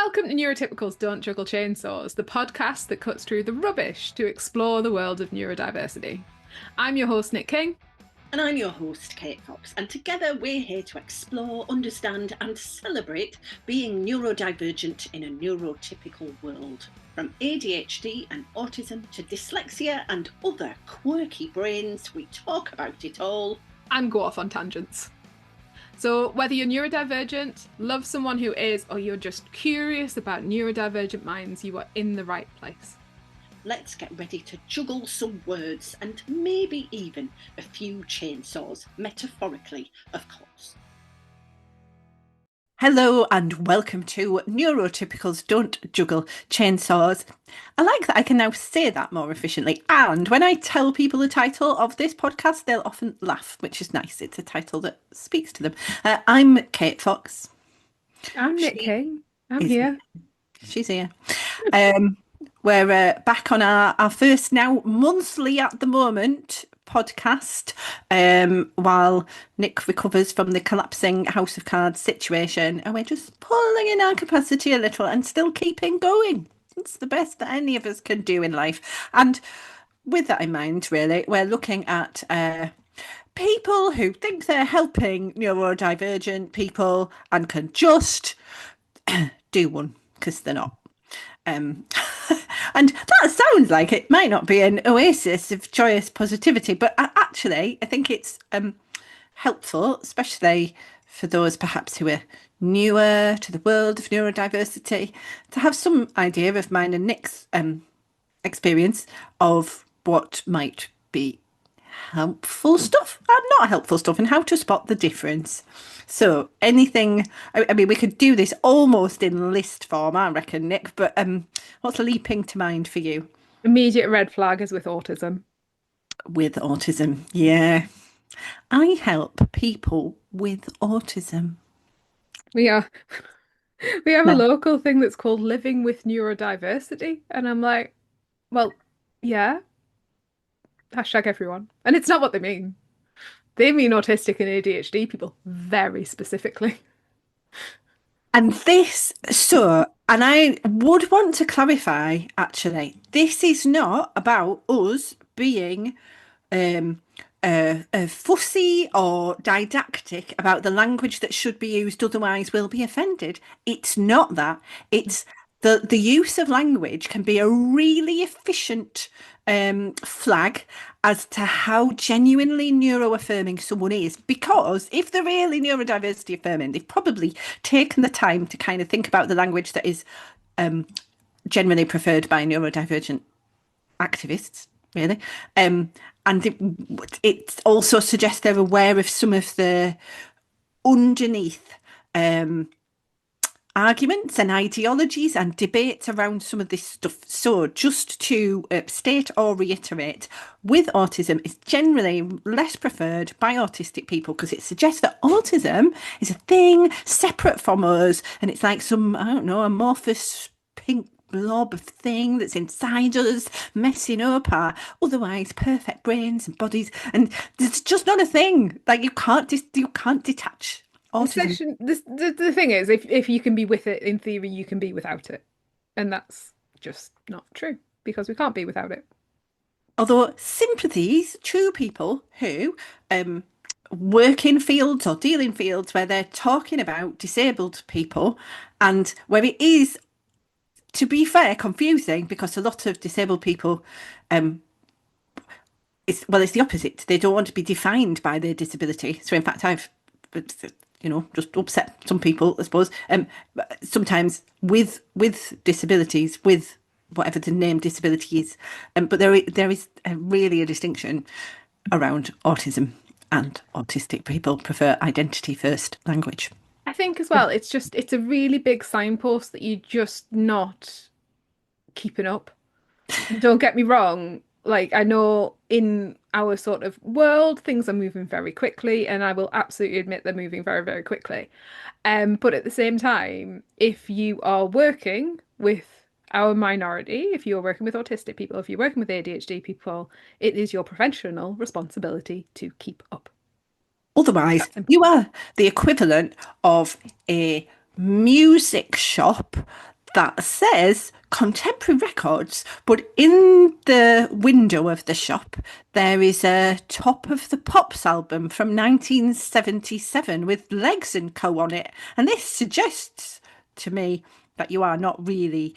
Welcome to Neurotypical's Don't Juggle Chainsaws, the podcast that cuts through the rubbish to explore the world of neurodiversity. I'm your host, Nic King. And I'm your host, Kate Fox. And together we're here to explore, understand and celebrate being neurodivergent in a neurotypical world. From ADHD and autism to dyslexia and other quirky brains, we talk about it all. And go off on tangents. So whether you're neurodivergent, love someone who is, or you're just curious about neurodivergent minds, you are in the right place. Let's get ready to juggle some words and maybe even a few chainsaws, metaphorically, of course. Hello and welcome to Neurotypical's Don't Juggle Chainsaws. I like that I can now say that more efficiently. And when I tell people the title of this podcast, they'll often laugh, which is nice. It's a title that speaks to them. I'm Kate Fox. I'm Nic King. I'm here. She's here. We're back on our first now monthly at the moment podcast while Nic recovers from the collapsing House of Cards situation, and we're just pulling in our capacity a little and still keeping going. It's the best that any of us can do in life. And with that in mind, really, we're looking at people who think they're helping neurodivergent people and can just do one because they're not. And that sounds like it might not be an oasis of joyous positivity, but actually I think it's helpful, especially for those perhaps who are newer to the world of neurodiversity, to have some idea of mine and Nic's experience of what might be helpful stuff and not helpful stuff and how to spot the difference. So anything, I mean, we could do this almost in list form, I reckon, Nic, but what's leaping to mind for you? Immediate red flag is with autism. With autism, yeah. I help people with autism. We have a local thing that's called Living with Neurodiversity. And I'm like, well, yeah. Hashtag everyone. And it's not what they mean. They mean autistic and ADHD people very specifically. And I would want to clarify, actually, this is not about us being fussy or didactic about the language that should be used, otherwise we'll be offended. It's not that. It's the use of language can be a really efficient flag as to how genuinely neuroaffirming someone is, because if they're really neurodiversity affirming, they've probably taken the time to kind of think about the language that is generally preferred by neurodivergent activists, really. And it also suggests they're aware of some of the underneath arguments and ideologies and debates around some of this stuff. So just to state or reiterate, with autism is generally less preferred by autistic people because it suggests that autism is a thing separate from us, and it's like some, I don't know, amorphous pink blob of thing that's inside us, messing up our otherwise perfect brains and bodies, and it's just not a thing. Like you can't detach autism. The thing is, if you can be with it, in theory, you can be without it. And that's just not true, because we can't be without it. Although sympathies to people who work in fields or deal in fields where they're talking about disabled people, and where it is, to be fair, confusing, because a lot of disabled people, it's the opposite. They don't want to be defined by their disability. So in fact, I've just upset some people, I suppose. Sometimes with disabilities, with whatever the name disability is, but there is really a distinction around autism, and autistic people prefer identity first language. I think as well, it's a really big signpost that you're just not keeping up. Don't get me wrong. Like, I know in our sort of world, things are moving very quickly, and I will absolutely admit they're moving very, very quickly. But at the same time, if you are working with our minority, if you're working with autistic people, if you're working with ADHD people, it is your professional responsibility to keep up. Otherwise, you are the equivalent of a music shop that says contemporary records, but in the window of the shop, there is a Top of the Pops album from 1977 with Legs and Co on it. And this suggests to me that you are not really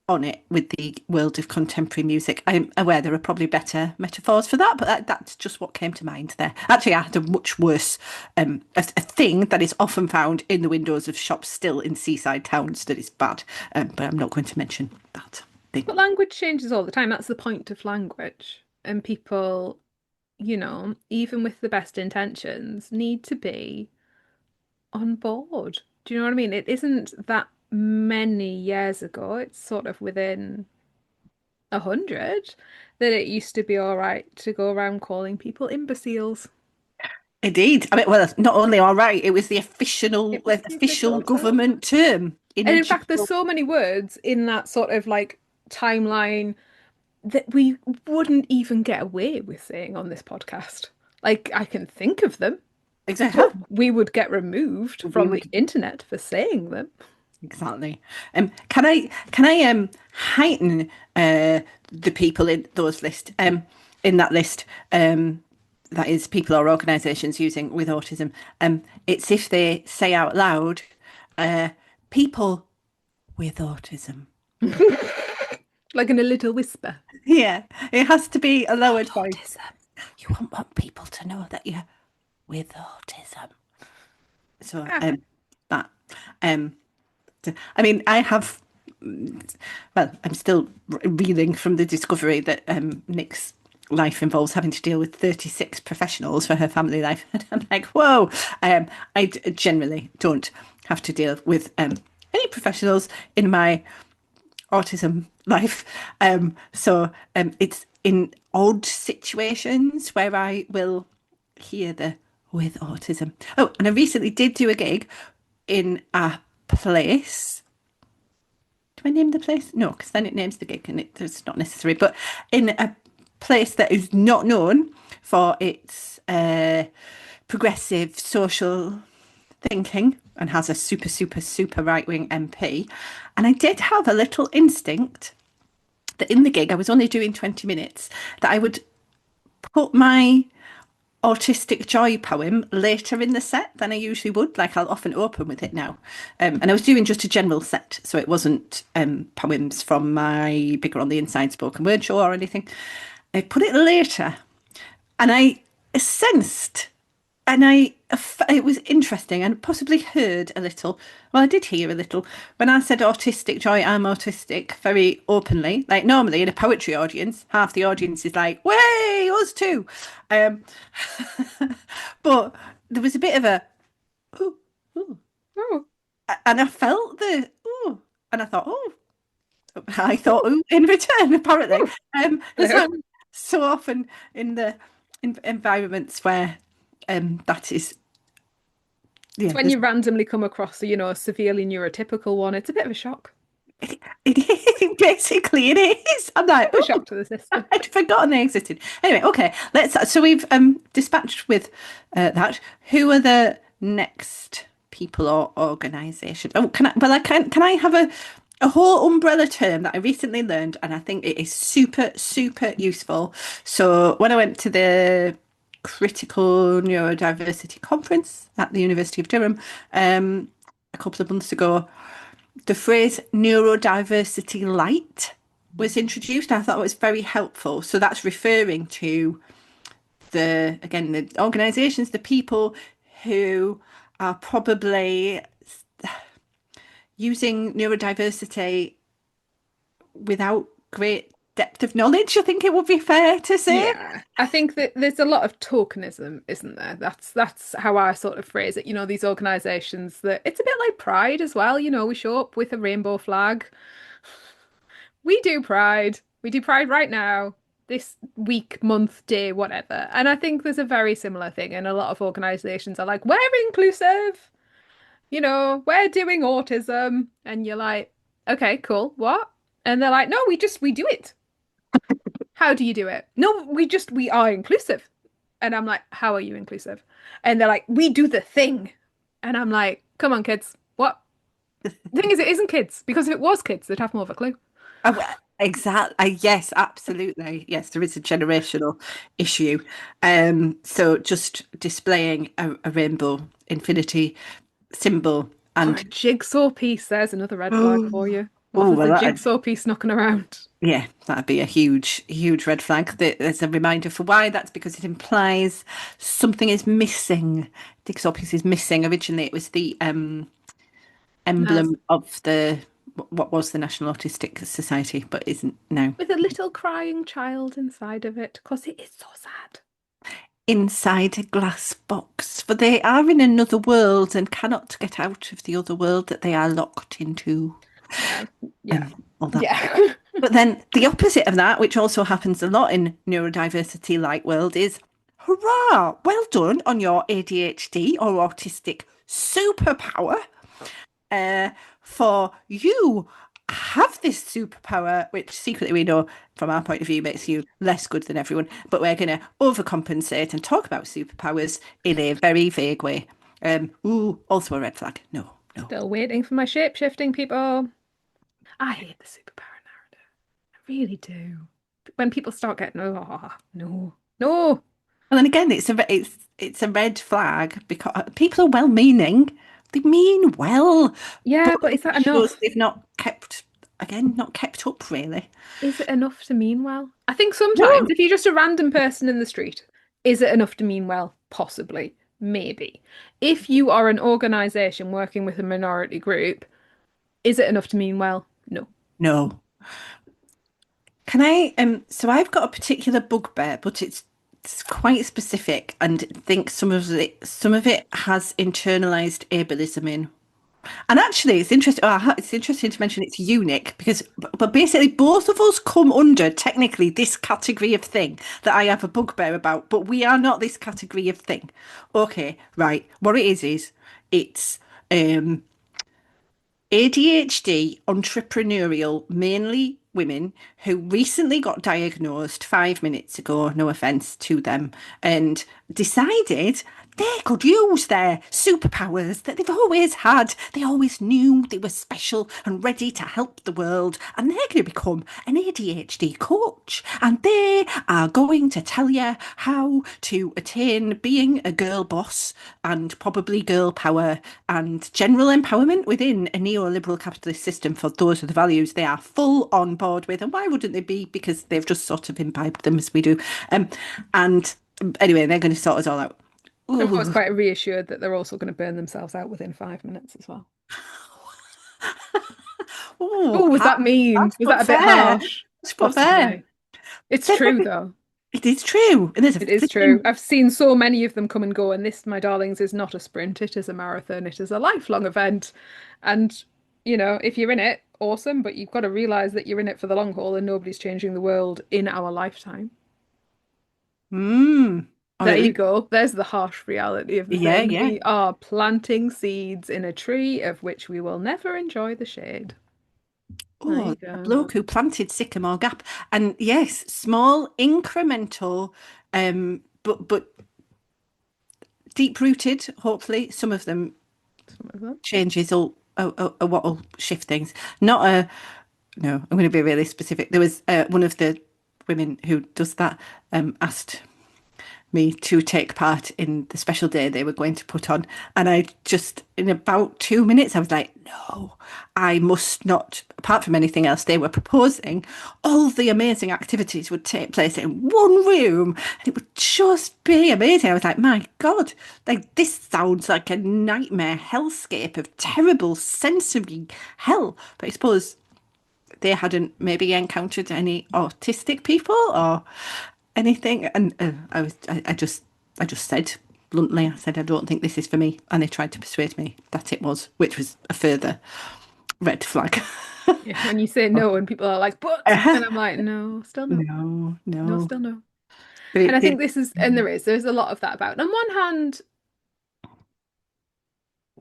on it with the world of contemporary music. I'm aware there are probably better metaphors for that, but that's just what came to mind there. Actually, I had a much worse a thing that is often found in the windows of shops still in seaside towns that is bad, but I'm not going to mention that thing. But language changes all the time. That's the point of language. And people, even with the best intentions, need to be on board. Do you know what I mean? It isn't that many years ago. It's sort of within 100 that it used to be all right to go around calling people imbeciles. Indeed, I mean, well, not only all right, it was the official It was the official official term. government term in And in fact, there's education. so many words in that sort of like timeline that we wouldn't even get away with saying on this podcast. Like, I can think of them, Exactly. but we would get removed We from the would. internet for saying them. Exactly. Can I heighten the people in those list in that list that is people or organisations using with autism. It's if they say out loud, uh, people with autism. Like in a little whisper. Yeah, it has to be a lowered voice. Autism. You won't want people to know that you're with autism. So Ah, that um I mean, I have, well, I'm still reeling from the discovery that Nick's life involves having to deal with 36 professionals for her family life. And I'm like, whoa, generally don't have to deal with any professionals in my autism life. So it's in odd situations where I will hear the with autism. Oh, and I recently did do a gig in a place. Do I name the place? No, because then it names the gig and it's not necessary. But in a place that is not known for its progressive social thinking and has a super, super, super right wing MP. And I did have a little instinct that in the gig, I was only doing 20 minutes, that I would put my autistic joy poem later in the set than I usually would. Like I'll often open with it now. And I was doing just a general set, so it wasn't poems from my Bigger on the Inside spoken word show or anything. I put it later and I sensed and it was interesting and possibly heard a little. Well, I did hear a little when I said autistic joy. I'm autistic very openly. Like normally in a poetry audience, half the audience is like, "Way, us too," um, but there was a bit of a ooh, ooh, oh, and I felt the ooh, and I thought, oh, I thought ooh in return. Apparently, oh, there's hello. so often in the environments where that is It's yeah, when you randomly come across a severely neurotypical one. It's a bit of a shock. it is basically it is. I'm Bit like, of a oh, shock to the system. I'd forgotten they existed. Anyway, okay, let's. So we've dispatched with that. Who are the next people or organisation? Oh, can I? Well, I can. Can I have a whole umbrella term that I recently learned, and I think it is super super useful. So when I went to the critical neurodiversity conference at the University of Durham a couple of months ago, the phrase neurodiversity light was introduced. I thought it was very helpful. So that's referring to the organizations, the people who are probably using neurodiversity without great depth of knowledge, I think it would be fair to say. Yeah, I think that there's a lot of tokenism, isn't there? That's how I sort of phrase it. These organizations that it's a bit like Pride as well. We show up with a rainbow flag. We do Pride. We do Pride right now, this week, month, day, whatever. And I think there's a very similar thing. And a lot of organizations are like, we're inclusive, we're doing autism. And you're like, okay, cool. What? And they're like, no, we do it. How do you do it? No, we are inclusive. And I'm like, how are you inclusive? And they're like, we do the thing. And I'm like, come on, kids. What? The thing is, it isn't kids, because if it was kids, they'd have more of a clue. Exactly. Yes, absolutely. Yes, there is a generational issue. So just displaying a rainbow infinity symbol Or and a jigsaw piece, there's another red flag for oh, you. What if oh there's well, a that jigsaw piece knocking around? yeah, that'd be a huge, huge red flag. There's a reminder for why. That's because it implies something is missing. Jigsaw piece is missing. Originally, it was the Naz, emblem of the what was the National Autistic Society, but isn't now. with a little crying child inside of it, because it is so sad. Inside a glass box, for they are in another world and cannot get out of the other world that they are locked into, Yeah, yeah, and all that. yeah. But then the opposite of that, which also happens a lot in neurodiversity like world, is hurrah, well done on your ADHD or autistic superpower. Uh, for you have this superpower, which secretly we know from our point of view makes you less good than everyone, but we're going to overcompensate and talk about superpowers in a very vague way. Ooh, also a red flag. No, no. Still waiting for my shape-shifting people. I hate the superpower narrative. I really do. When people start getting, oh, no, no. And then again, it's a red flag because people are well-meaning. They mean well, Yeah, but but is it that shows enough? they've not kept up really. Is it enough to mean well? I think sometimes No, if you're just a random person in the street, is it enough to mean well? Possibly, maybe. If you are an organization working with a minority group, is it enough to mean well? No. no. Can I so I've got a particular bugbear, but it's quite specific and I think some of it has internalized ableism in. And actually it's interesting it's interesting to mention it's unique because but basically both of us come under technically this category of thing that I have a bugbear about, but we are not this category of thing. Okay, right. What it is it's um ADHD entrepreneurial, mainly women who recently got diagnosed 5 minutes ago, no offense to them, and decided they could use their superpowers that they've always had. They always knew they were special and ready to help the world, and they're going to become an ADHD coach. And they are going to tell you how to attain being a girl boss and probably girl power and general empowerment within a neoliberal capitalist system. For those are the values they are full on board with. And why wouldn't they be? Because they've just sort of imbibed them as we do. And anyway, they're going to sort us all out. I'm always Ooh, quite reassured that they're also going to burn themselves out within 5 minutes as well. ooh, Oh, was that mean? that's Was but that a bit fair. harsh? That's but fair. Possibly. It's They're true going though. it is true. And there's a It is true. flipping I've seen so many of them come and go, and this, my darlings, is not a sprint. It is a marathon. It is a lifelong event. And, if you're in it, awesome, but you've got to realize that you're in it for the long haul and nobody's changing the world in our lifetime. mm, or There at you least go. There's the harsh reality of the yeah, thing. yeah. We are planting seeds in a tree of which we will never enjoy the shade. There Oh, you a go. bloke who planted Sycamore Gap. And yes, small, incremental, but deep rooted, hopefully. Some of them Some of them. changes will what will shift things. Not a no, I'm going to be really specific. There was one of the women who does that asked me to take part in the special day they were going to put on. And I just, in about 2 minutes, I was like, no, I must not, apart from anything else they were proposing, all the amazing activities would take place in one room and it would just be amazing. I was like, my God, like this sounds like a nightmare hellscape of terrible sensory hell. But I suppose they hadn't maybe encountered any autistic people or anything. And I just said bluntly, I said, I don't think this is for me. And they tried to persuade me that it was, which was a further red flag. Yeah, when you say no and people are like, but, and I'm like, no, still no. No, No, no. still no. But And I it think did. there's a lot of that about. On one hand,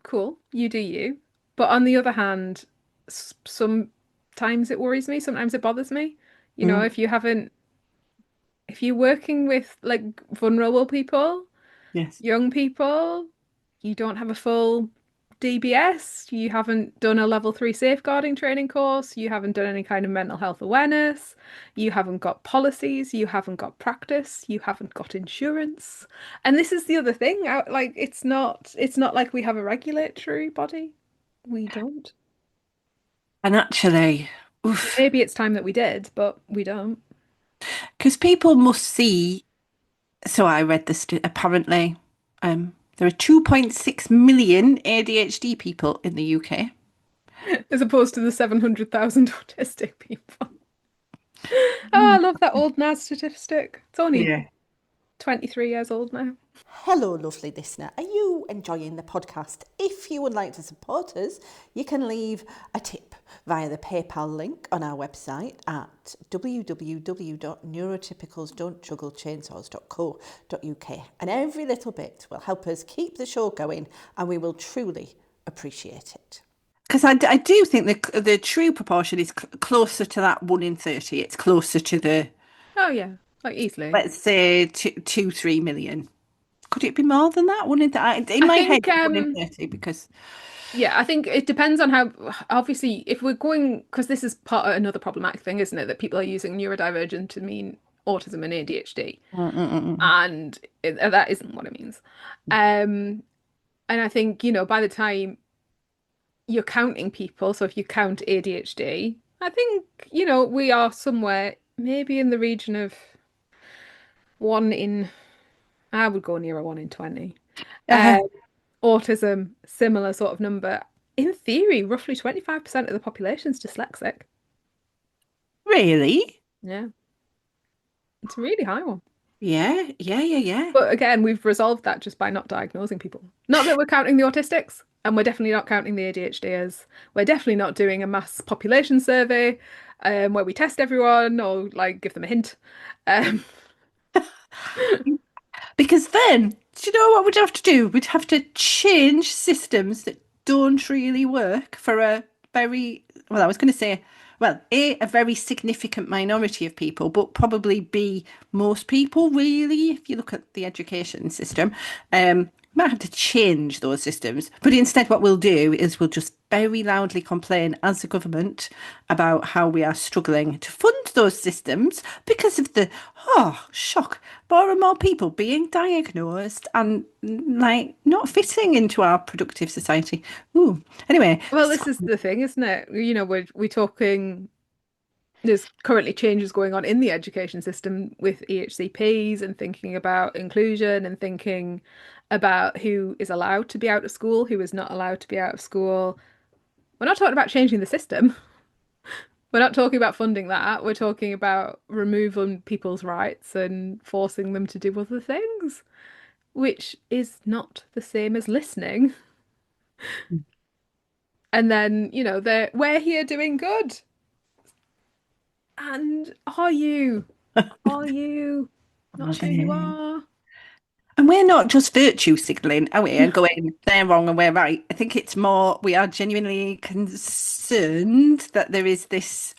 cool, you do you. But on the other hand, sometimes it worries me, sometimes it bothers me. Mm, If you're working with like vulnerable people, yes. young people, you don't have a full DBS, you haven't done a level 3 safeguarding training course, you haven't done any kind of mental health awareness, you haven't got policies, you haven't got practice, you haven't got insurance. And this is the other thing, like it's not like we have a regulatory body. We don't. And actually, oof, Maybe it's time that we did, but we don't. because people must see. So I read this apparently, there are 2.6 million ADHD people in the UK. As opposed to the 700,000 autistic people. Oh, I love that old NAS statistic. It's only Yeah. 23 years old now. Hello, lovely listener. Are you enjoying the podcast? If you would like to support us, you can leave a tip via the PayPal link on our website at www.neurotypicalsdon'tjugglechainsaws.co.uk. And every little bit will help us keep the show going, and we will truly appreciate it. Because I do think the true proportion is closer to that 1 in 30. It's closer to the, Oh, yeah, like easily. let's say, 3 million. Could it be more than that? 1 in in I my head, think, 1 in 30, because yeah, I think it depends on how, obviously, if we're going, because this is part of another problematic thing, isn't it? That people are using neurodivergent to mean autism and ADHD. Mm-mm-mm. And that isn't what it means. And I think, by the time you're counting people, so if you count ADHD, I think, we are somewhere maybe in the region of one in, I would go near a 1 in 20. Uh, Um, Autism, similar sort of number. In theory, roughly 25% of the population's dyslexic. really? Yeah, it's a really high one. Yeah, yeah, yeah, yeah. But again, we've resolved that just by not diagnosing people. Not that we're counting the autistics, and we're definitely not counting the ADHDers. We're definitely not doing a mass population survey, where we test everyone or like give them a hint. Um, Because then, do you know what we'd have to do? We'd have to change systems that don't really work for a very, well, I was going to say, well, a very significant minority of people, but probably B, most people, really, if you look at the education system. Might have to change those systems. But instead, what we'll do is we'll just very loudly complain as a government about how we are struggling to fund those systems because of the, oh, shock, more and more people being diagnosed and like not fitting into our productive society. Ooh. Anyway, well, so, this is the thing, isn't it? We're talking. There's currently changes going on in the education system with EHCPs and thinking about inclusion and thinking about who is allowed to be out of school, who is not allowed to be out of school. We're not talking about changing the system. We're not talking about funding that. We're talking about removing people's rights and forcing them to do other things, which is not the same as listening. And then, we're here doing good. And are you? Are you? Not sure you okay. are. And we're not just virtue signaling, are we? And going, they're wrong and we're right. I think it's more, we are genuinely concerned that there is this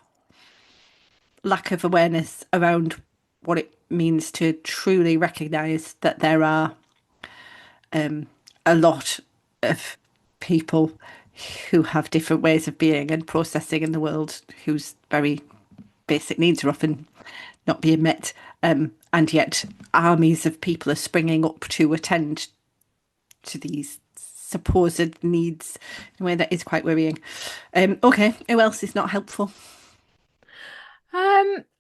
lack of awareness around what it means to truly recognise that there are a lot of people who have different ways of being and processing in the world, whose very basic needs are often not being met. And yet armies of people are springing up to attend to these supposed needs in a way that is quite worrying. Okay, who else is not helpful?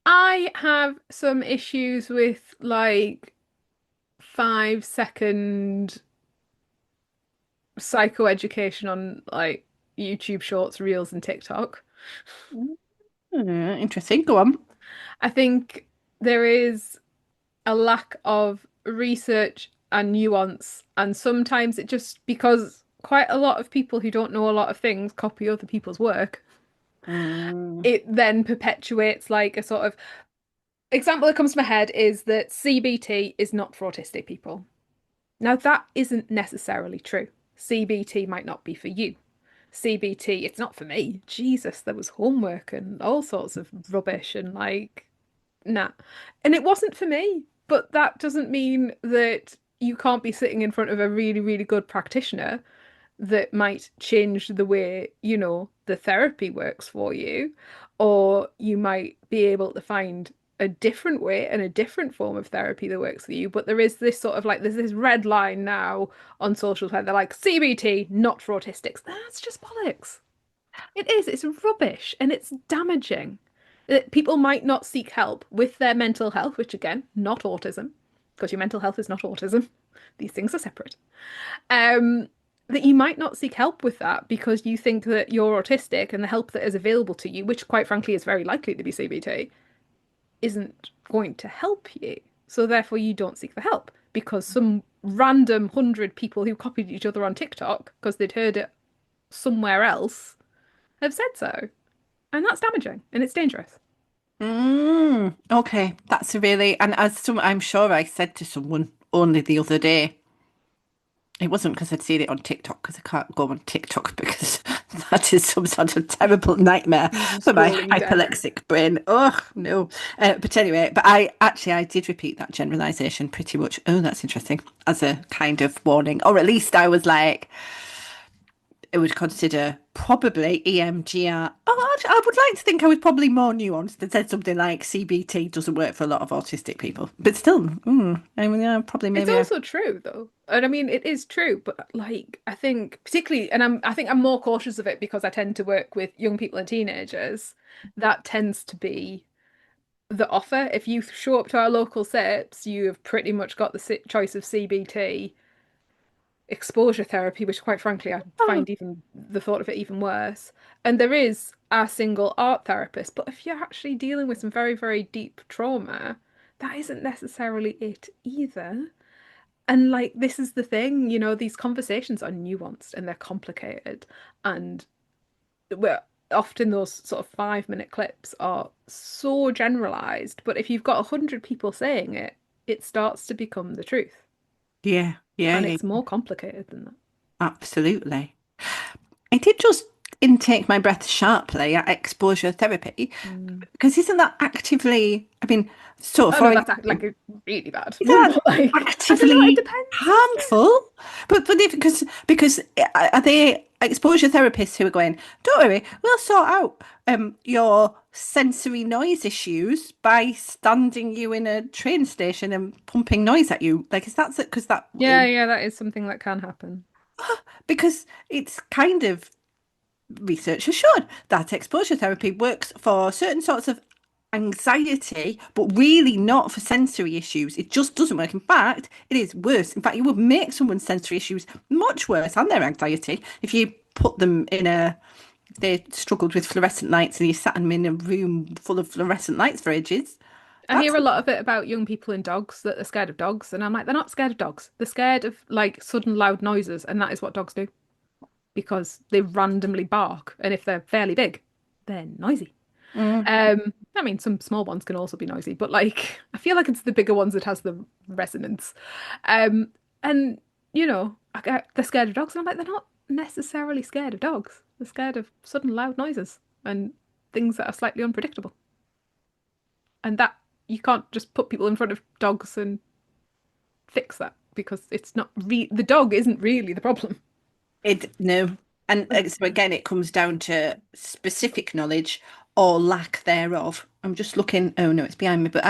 I have some issues with like 5 second psychoeducation on like YouTube Shorts, Reels, and TikTok. Interesting. Go on. I think there is a lack of research and nuance, and sometimes it just because quite a lot of people who don't know a lot of things copy other people's work, Mm, it then perpetuates like a sort of example that comes to my head is that CBT is not for autistic people. Now, that isn't necessarily true. CBT might not be for you. CBT, it's not for me. Jesus, there was homework and all sorts of rubbish and like, nah. And it wasn't for me. But that doesn't mean that you can't be sitting in front of a really, really good practitioner that might change the way, the therapy works for you, or you might be able to find a different way and a different form of therapy that works for you. But there is this sort of like, there's this red line now on social where they're like, CBT, not for autistics. That's just bollocks. It is. It's rubbish and it's damaging. People might not seek help with their mental health, which again, not autism, because your mental health is not autism. These things are separate. Um, that you might not seek help with that because you think that you're autistic and the help that is available to you, which quite frankly is very likely to be CBT, isn't going to help you. So therefore you don't seek the help because some random 100 people who copied each other on TikTok because they'd heard it somewhere else have said so. And that's damaging and it's dangerous. Okay, that's a really, and I'm sure I said to someone only the other day, it wasn't because I'd seen it on TikTok, because I can't go on TikTok because that is some sort of terrible nightmare for my hyperlexic brain. Oh, no. But anyway, I did repeat that generalization pretty much. Oh, that's interesting, as a kind of warning. Or at least I was like, I would consider probably EMDR. Oh, I would like to think I was probably more nuanced and said something like CBT doesn't work for a lot of autistic people. But still, I mean, yeah, probably maybe. It's also true though. And I mean, it is true, but like, I think particularly, and I think I'm more cautious of it because I tend to work with young people and teenagers. That tends to be the offer. If you show up to our local SIPs, you have pretty much got the choice of CBT, exposure therapy, which quite frankly I find even the thought of it even worse. And there is a single art therapist, but if you're actually dealing with some very, very deep trauma, that isn't necessarily it either. And like this is the thing, these conversations are nuanced and they're complicated. And we're often those sort of 5-minute clips are so generalized, but if you've got 100 people saying it, it starts to become the truth. Yeah, And yeah. it's more complicated than that. Absolutely. I did just intake my breath sharply at exposure therapy because isn't that actively, I mean, so Oh for no, that's like really bad. isn't that Like, I don't know, actively it depends. harmful? But if, because are they exposure therapists who are going, don't worry, we'll sort out your sensory noise issues by standing you in a train station and pumping noise at you? Like, is that because that Yeah, that is something that can happen. because it's kind of research has shown that exposure therapy works for certain sorts of anxiety, but really not for sensory issues. It just doesn't work. In fact, it is worse. In fact, it would make someone's sensory issues much worse and their anxiety if you put them in they struggled with fluorescent lights and you sat them in a room full of fluorescent lights for ages. I hear a lot of it about young people and dogs that are scared of dogs, and I'm like, they're not scared of dogs. They're scared of like sudden loud noises, and that is what dogs do because they randomly bark, and if they're fairly big, they're noisy. I mean, some small ones can also be noisy, but like, I feel like it's the bigger ones that has the resonance. And they're scared of dogs, and I'm like, they're not necessarily scared of dogs. They're scared of sudden loud noises and things that are slightly unpredictable. And that you can't just put people in front of dogs and fix that because it's not the dog isn't really the problem. No. And so again, it comes down to specific knowledge or lack thereof. I'm just looking. Oh no, it's behind me. But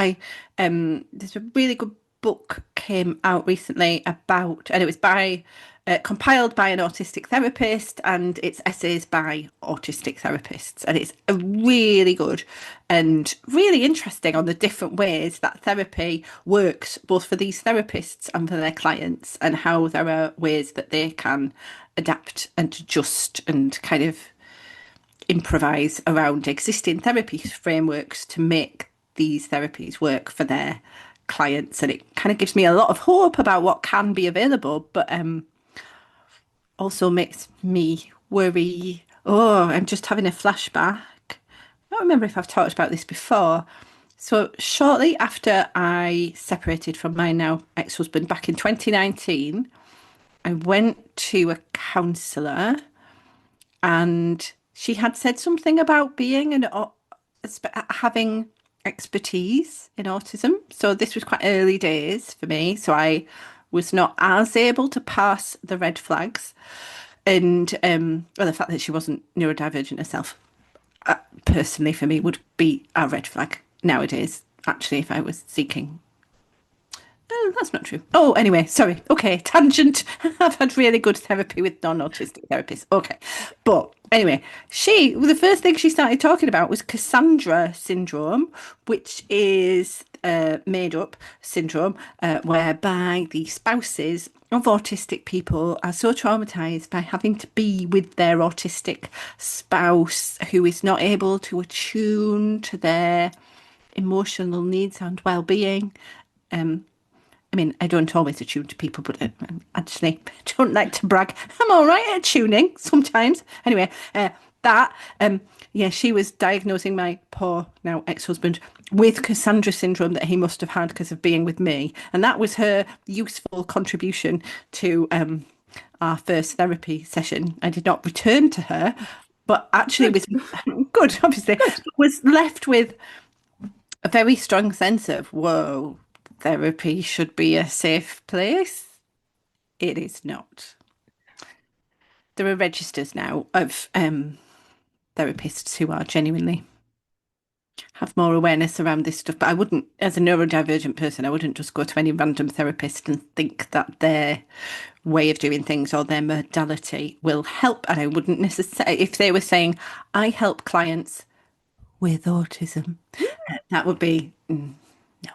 there's a really good book came out recently about, and it was compiled by an autistic therapist, and it's essays by autistic therapists, and it's a really good and really interesting on the different ways that therapy works, both for these therapists and for their clients, and how there are ways that they can adapt and adjust and kind of improvise around existing therapy frameworks to make these therapies work for their clients. And it kind of gives me a lot of hope about what can be available, but also makes me worry. Oh, I'm just having a flashback. I don't remember if I've talked about this before. So shortly after I separated from my now ex-husband back in 2019, I went to a counsellor, and she had said something about being having expertise in autism. So this was quite early days for me. So I was not as able to pass the red flags. And well, the fact that she wasn't neurodivergent herself, personally for me, would be a red flag nowadays. Actually, if I was seeking. Oh, that's not true. Oh, anyway, sorry. Okay, tangent. I've had really good therapy with non-autistic therapists. Okay, but anyway, the first thing she started talking about was Cassandra syndrome, which is made up syndrome whereby the spouses of autistic people are so traumatized by having to be with their autistic spouse who is not able to attune to their emotional needs and well-being. I mean, I don't always attune to people, but actually, I don't like to brag. I'm all right at tuning sometimes. Anyway, yeah, she was diagnosing my poor now ex-husband with Cassandra syndrome that he must have had because of being with me, and that was her useful contribution to our first therapy session. I did not return to her, but actually Good. was good. Obviously, Good. was left with a very strong sense of, whoa, therapy should be a safe place. It is not. There are registers now of therapists who are genuinely have more awareness around this stuff. But I wouldn't, as a neurodivergent person, I wouldn't just go to any random therapist and think that their way of doing things or their modality will help. And I wouldn't necessarily, if they were saying, I help clients with autism, that would be, no.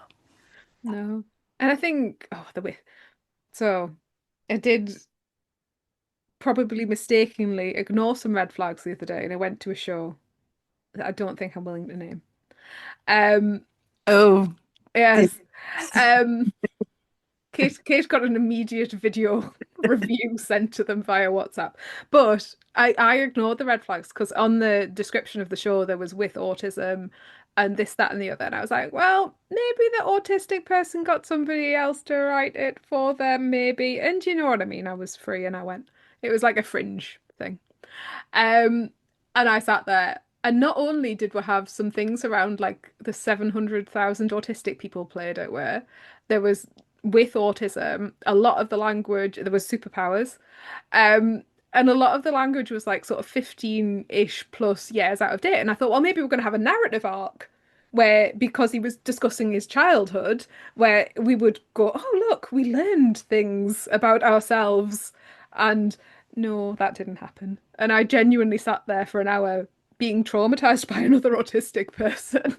No. And I think, oh, the way. So I did probably mistakenly ignore some red flags the other day, and I went to a show that I don't think I'm willing to name. Um, Oh, yes. Um, Kate got an immediate video review sent to them via WhatsApp. But I ignored the red flags because on the description of the show there was with autism and this, that, and the other. And I was like, well, maybe the autistic person got somebody else to write it for them, maybe. And you know what I mean? I was free and I went. It was like a fringe thing. Um, and I sat there, and not only did we have some things around like the 700,000 autistic people played it where there was with autism, a lot of the language, there was superpowers. Um, and a lot of the language was like sort of 15-ish plus years out of date. And I thought, well, maybe we're going to have a narrative arc where, because he was discussing his childhood, where we would go, oh, look, we learned things about ourselves. And no, that didn't happen. And I genuinely sat there for an hour being traumatized by another autistic person.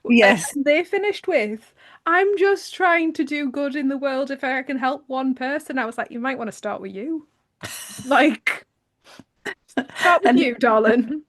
yes. And they finished with, I'm just trying to do good in the world if I can help one person. I was like, you might want to start with you. Like, start with And you, darling.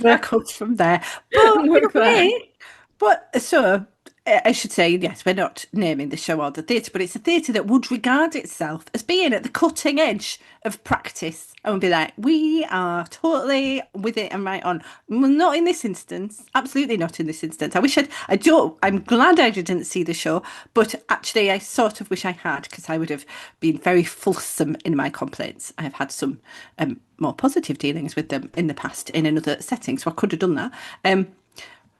work up from there. But in a Work there. way, but so I should say, yes, we're not naming the show or the theatre, but it's a theatre that would regard itself as being at the cutting edge of practice and would be like, we are totally with it and right on. Well, not in this instance, absolutely not in this instance. I'm glad I didn't see the show, but actually, I sort of wish I had because I would have been very fulsome in my complaints. I've had some more positive dealings with them in the past in another setting, so I could have done that.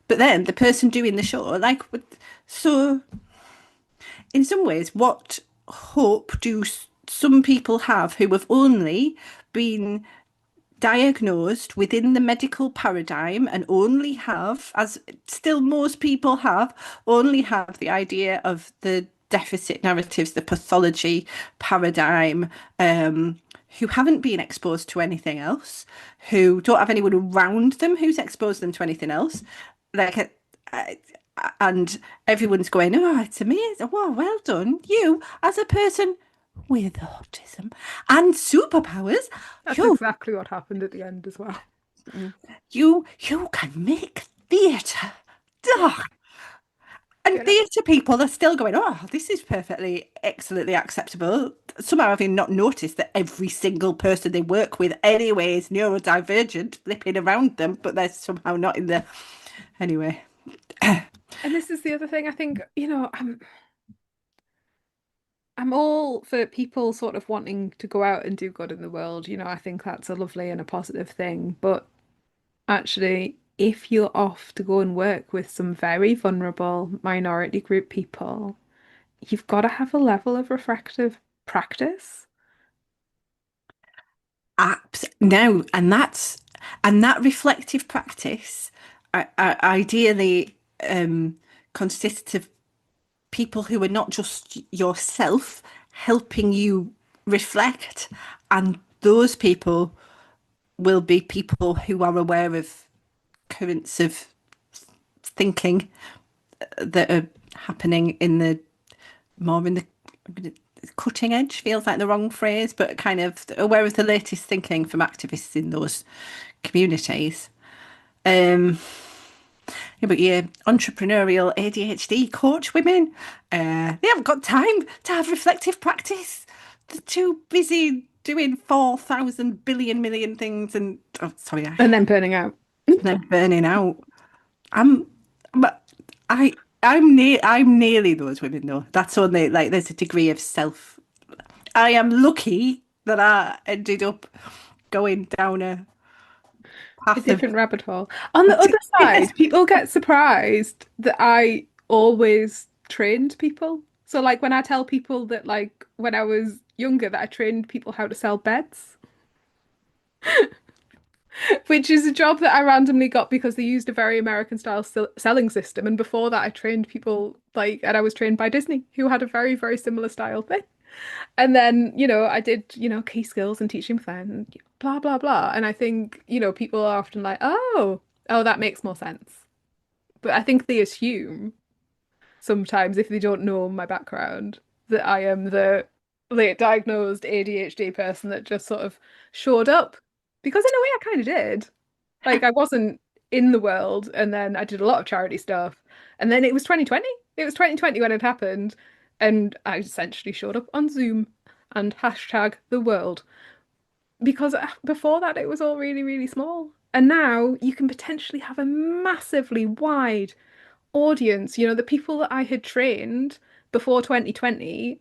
But then the person doing the show, like, so in some ways, what hope do some people have who have only been diagnosed within the medical paradigm and only have, as still most people have, only have the idea of the deficit narratives, the pathology paradigm, who haven't been exposed to anything else, who don't have anyone around them who's exposed them to anything else. Like, and everyone's going, oh, it's amazing. Wow, well done. You, as a person with autism and superpowers, That's you exactly what happened at the end as well. you can make theatre. Yeah. And Yeah. theatre people are still going, oh, this is perfectly, excellently acceptable. Somehow having not noticed that every single person they work with anyway is neurodivergent, flipping around them, but they're somehow not in the... Anyway. And this is the other thing I think, I'm all for people sort of wanting to go out and do good in the world. I think that's a lovely and a positive thing. But actually, if you're off to go and work with some very vulnerable minority group people, you've got to have a level of reflective practice. No, and that reflective practice ideally consists of people who are not just yourself helping you reflect, and those people will be people who are aware of currents of thinking that are happening in the cutting edge, feels like the wrong phrase, but kind of aware of the latest thinking from activists in those communities. Yeah, but yeah, entrepreneurial ADHD coach women, they haven't got time to have reflective practice. They're too busy doing 4,000 billion million things and And then burning out. then burning out. I'm, but I'm nearly those women though. That's only like there's a degree of self. I am lucky that I ended up going down a A path of. different rabbit hole. On the other Yes. side, people get surprised that I always trained people. So like when I tell people that like when I was younger that I trained people how to sell beds, which is a job that I randomly got because they used a very American style selling system. And before that, I trained people like, and I was trained by Disney, who had a very, very similar style thing. And then, I did, key skills and teaching plan, and blah, blah, blah. And I think, people are often like, oh, that makes more sense. But I think they assume sometimes, if they don't know my background, that I am the late diagnosed ADHD person that just sort of showed up. Because in a way, I kind of did. Like, I wasn't in the world, and then I did a lot of charity stuff. And then it was 2020. It was 2020 when it happened. And I essentially showed up on Zoom and hashtag the world. Because before that, it was all really, really small. And now you can potentially have a massively wide audience. The people that I had trained before 2020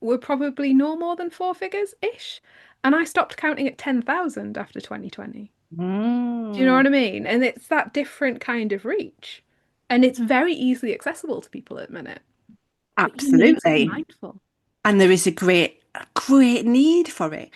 were probably no more than four figures-ish. And I stopped counting at 10,000 after 2020. Do you know Mm, what I mean? And it's that different kind of reach. And it's very easily accessible to people at the minute. But you need to be absolutely. mindful. And there is a great need for it.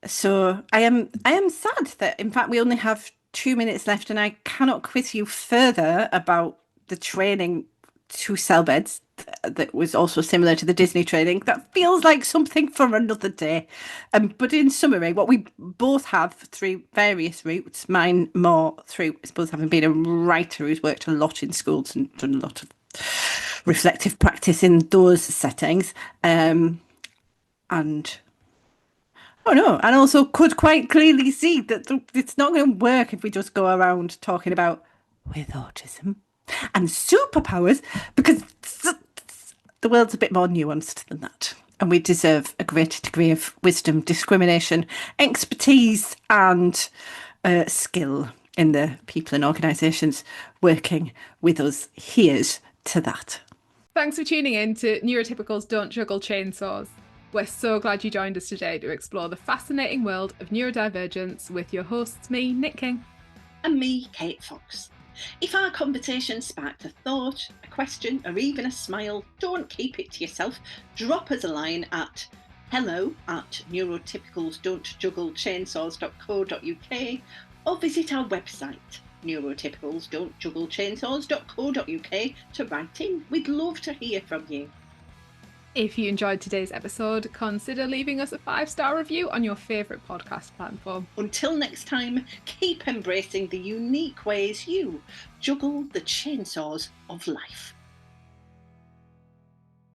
So I am sad that in fact we only have 2 minutes left, and I cannot quiz you further about the training to sell beds that was also similar to the Disney training. That feels like something for another day. But in summary, what we both have through various routes, mine more through, I suppose, having been a writer who's worked a lot in schools and done a lot of reflective practice in those settings. And oh no, and also could quite clearly see that it's not going to work if we just go around talking about with autism and superpowers, because the world's a bit more nuanced than that. And we deserve a greater degree of wisdom, discrimination, expertise, and skill in the people and organisations working with us. Here's to that. Thanks for tuning in to Neurotypicals Don't Juggle Chainsaws. We're so glad you joined us today to explore the fascinating world of neurodivergence with your hosts, me, Nic King. And me, Kate Fox. If our conversation sparked a thought, a question, or even a smile, don't keep it to yourself. Drop us a line at hello@neurotypicalsdon'tjugglechainsaws.co.uk or visit our website, neurotypicalsdon'tjugglechainsaws.co.uk, to write in. We'd love to hear from you. If you enjoyed today's episode, consider leaving us a 5-star review on your favourite podcast platform. Until next time, keep embracing the unique ways you juggle the chainsaws of life.